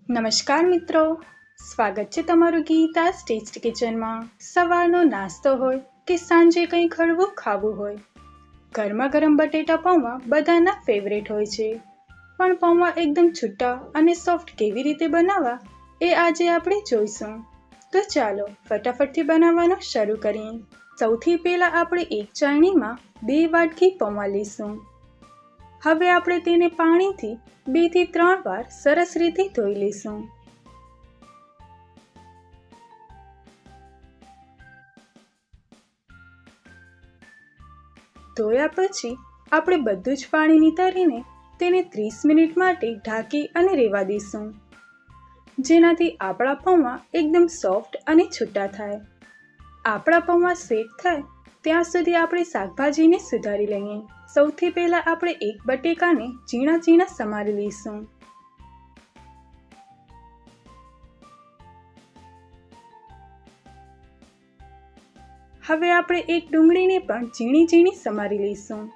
નમસ્કાર મિત્રો, સ્વાગત છે તમારું ગીતા's ટેસ્ટી કિચનમાં। સવારનો નાસ્તો હોય કે સાંજે કંઈક હળવું ખાવું હોય, ગરમા ગરમ બટેટા પૌવા બધાના ફેવરેટ હોય છે। પણ પૌવા એકદમ છૂટા અને સોફ્ટ કેવી રીતે બનાવવા એ આજે આપણે જોઈશું। તો ચાલો ફટાફટથી બનાવવાનું શરૂ કરીએ। સૌથી પહેલાં આપણે એક ચાળણીમાં 2 વાટકી પૌવા લઈશું। હવે આપણે તેને પાણીથી 2 થી 3 વાર સરસ રીતે ધોઈ લઈશું। ધોયા પછી આપણે બધું જ પાણી નિતારીને તેને 30 મિનિટ માટે ઢાંકી અને રહેવા દઈશું, જેનાથી આપણા પૌવા એકદમ સોફ્ટ અને છૂટા થાય। આપણા પૌવા સેટ થાય ત્યાં સુધી આપણે શાકભાજીને સુધારી લઈએ। સૌથી પહેલાં આપણે એક બટેકાને ઝીણા ઝીણા સમારી લઈશું। હવે આપણે એક ડુંગળીને પણ ઝીણી ઝીણી સમારી લઈશું।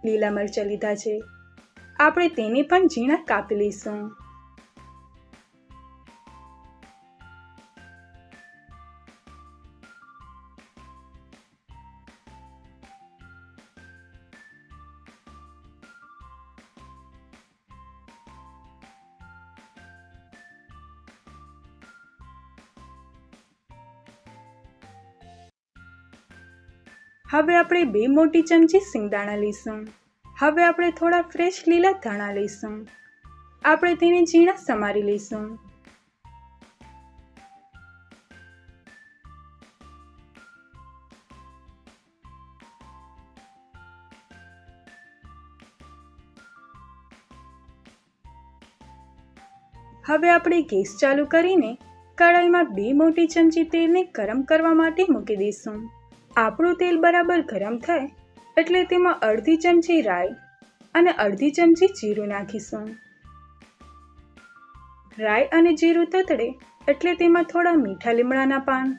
લીલા મરચાં લીધા છે, આપણે તેને પણ ઝીણા કાપી લઈશું। હવે આપણે 2 મોટી ચમચી સિંગદાણા લઈશું। હવે આપણે થોડા ફ્રેશ લીલા ધાણા લઈશું। આપણે તેને ઝીણા સમારી લઈશું। હવે આપણે ગેસ ચાલુ કરીને કઢાઈમાં 2 મોટી ચમચી તેલને ગરમ કરવા માટે મૂકી દઈશું। આપણું તેલ બરાબર ગરમ થાય એટલે તેમાં અડધી ચમચી રાઈ અને અડધી ચમચી જીરું નાખીશું। રાઈ અને જીરું તતડે એટલે તેમાં થોડા મીઠા લીમડાના પાન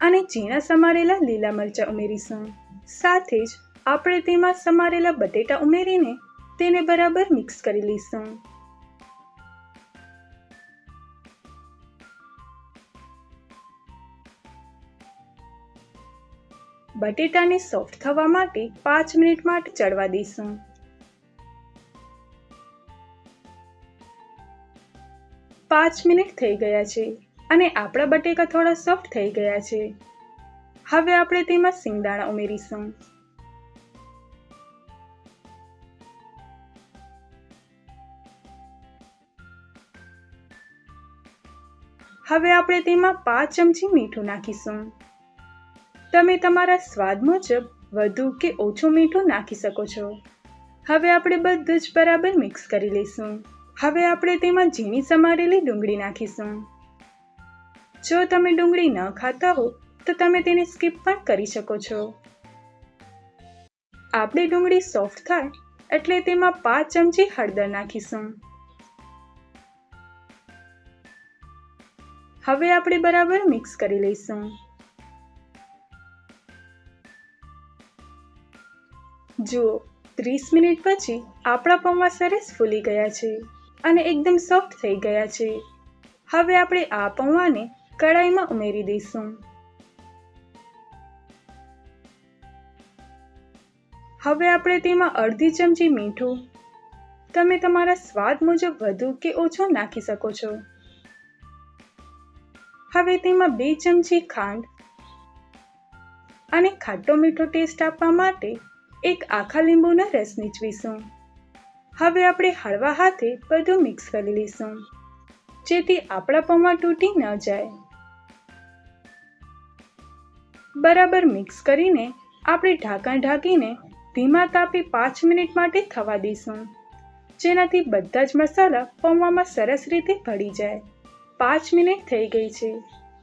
અને ઝીણા સમારેલા લીલા મરચાં ઉમેરીશું। સાથે જ આપણે તેમાં સમારેલા બટેટા ઉમેરીને તેને બરાબર મિક્સ કરી લઈશું। બટેટાને સોફ્ટ થવા માટે 5 મિનિટ માટે ચડવા દઈશું। 5 મિનિટ થઈ ગયા છે અને આપણા બટેકા થોડા સોફ્ટ થઈ ગયા છે। હવે આપણે તેમાં સિંગદાણા ઉમેરીશું। હવે આપણે તેમાં 5 ચમચી મીઠું નાખીશું। તમે તમારા સ્વાદ મુજબ વધુ કે ઓછું મીઠું નાખી શકો છો। હવે આપણે બધું જ બરાબર મિક્સ કરી લઈશું। હવે આપણે તેમાં ઝીણી સમારેલી ડુંગળી નાખીશું। જો તમે ડુંગળી ન ખાતા હો તો તમે તેને સ્કીપ પણ કરી શકો છો। આપણી ડુંગળી સોફ્ટ થાય એટલે તેમાં 5 ચમચી હળદર નાખીશું। હવે આપણે બરાબર મિક્સ કરી લઈશું। જુઓ, 30 મિનિટ પછી આપણા પૌવા સરસ ફૂલી ગયા છે અને એકદમ સોફ્ટ થઈ ગયા છે। હવે આપણે આ પૌવાને કઢાઈમાં ઉમેરી દઈશું। હવે આપણે તેમાં અડધી ચમચી મીઠું, તમે તમારા સ્વાદ મુજબ વધુ કે ઓછું નાખી શકો છો। હવે તેમાં 2 ચમચી ખાંડ અને ખાટો મીઠો ટેસ્ટ આપવા માટે એક આખા લીંબુનો રસ નીચવીશું। હવે આપણે હળવા હાથે બધું મિક્સ કરી લઈશું, જેથી આપણા પૌવા તૂટી ન જાય। બરાબર મિક્સ કરીને આપણે ઢાંકણ ઢાંકીને ધીમા તાપે 5 મિનિટ માટે થવા દઈશું, જેનાથી બધા જ મસાલા પૌવામાં સરસ રીતે ભળી જાય। 5 મિનિટ થઈ ગઈ છે।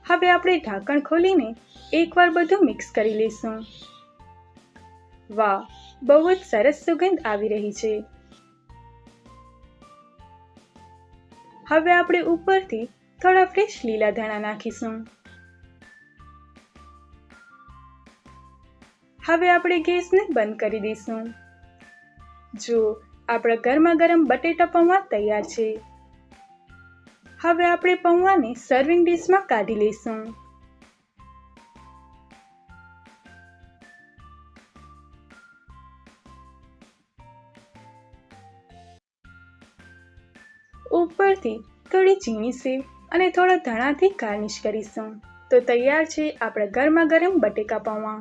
હવે આપણે ઢાંકણ ખોલીને એકવાર બધું મિક્સ કરી લઈશું। વાહ, બહુ જ સરસ સુગંધ આવી રહી છે। હવે આપણે ઉપરથી થોડા ફ્રેશ લીલા ધાણા નાખીશું. હવે આપણે ગેસને બંધ કરી દઈશું. જો આપણા ગરમા ગરમ બટેટા પૌવા તૈયાર છે. હવે આપણે પૌવાને સર્વિંગ ડીશમાં કાઢી લઈશું. ઉપરથી થોડી ઝીણી સેવ અને થોડા ધાણાથી ગાર્નિશ કરીશું. તો તૈયાર છે આપણા ગરમા ગરમ બટેકા પૌવા.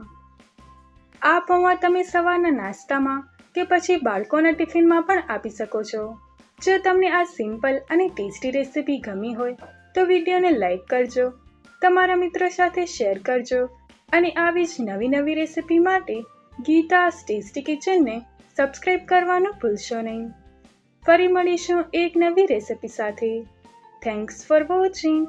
આ પૌવા તમે સવારના નાસ્તામાં કે પછી બાળકોના ટિફિનમાં પણ આપી શકો છો. જો તમને આ સિમ્પલ અને ટેસ્ટી રેસીપી ગમી હોય તો વિડીયોને લાઈક કરજો, તમારા મિત્રો સાથે શેર કરજો અને આવી જ નવી નવી રેસીપી માટે ગીતા's ટેસ્ટી કિચનને સબસ્ક્રાઈબ કરવાનું ભૂલશો નહીં. ફરી મળીશું એક નવી રેસીપી સાથે. Thanks for watching.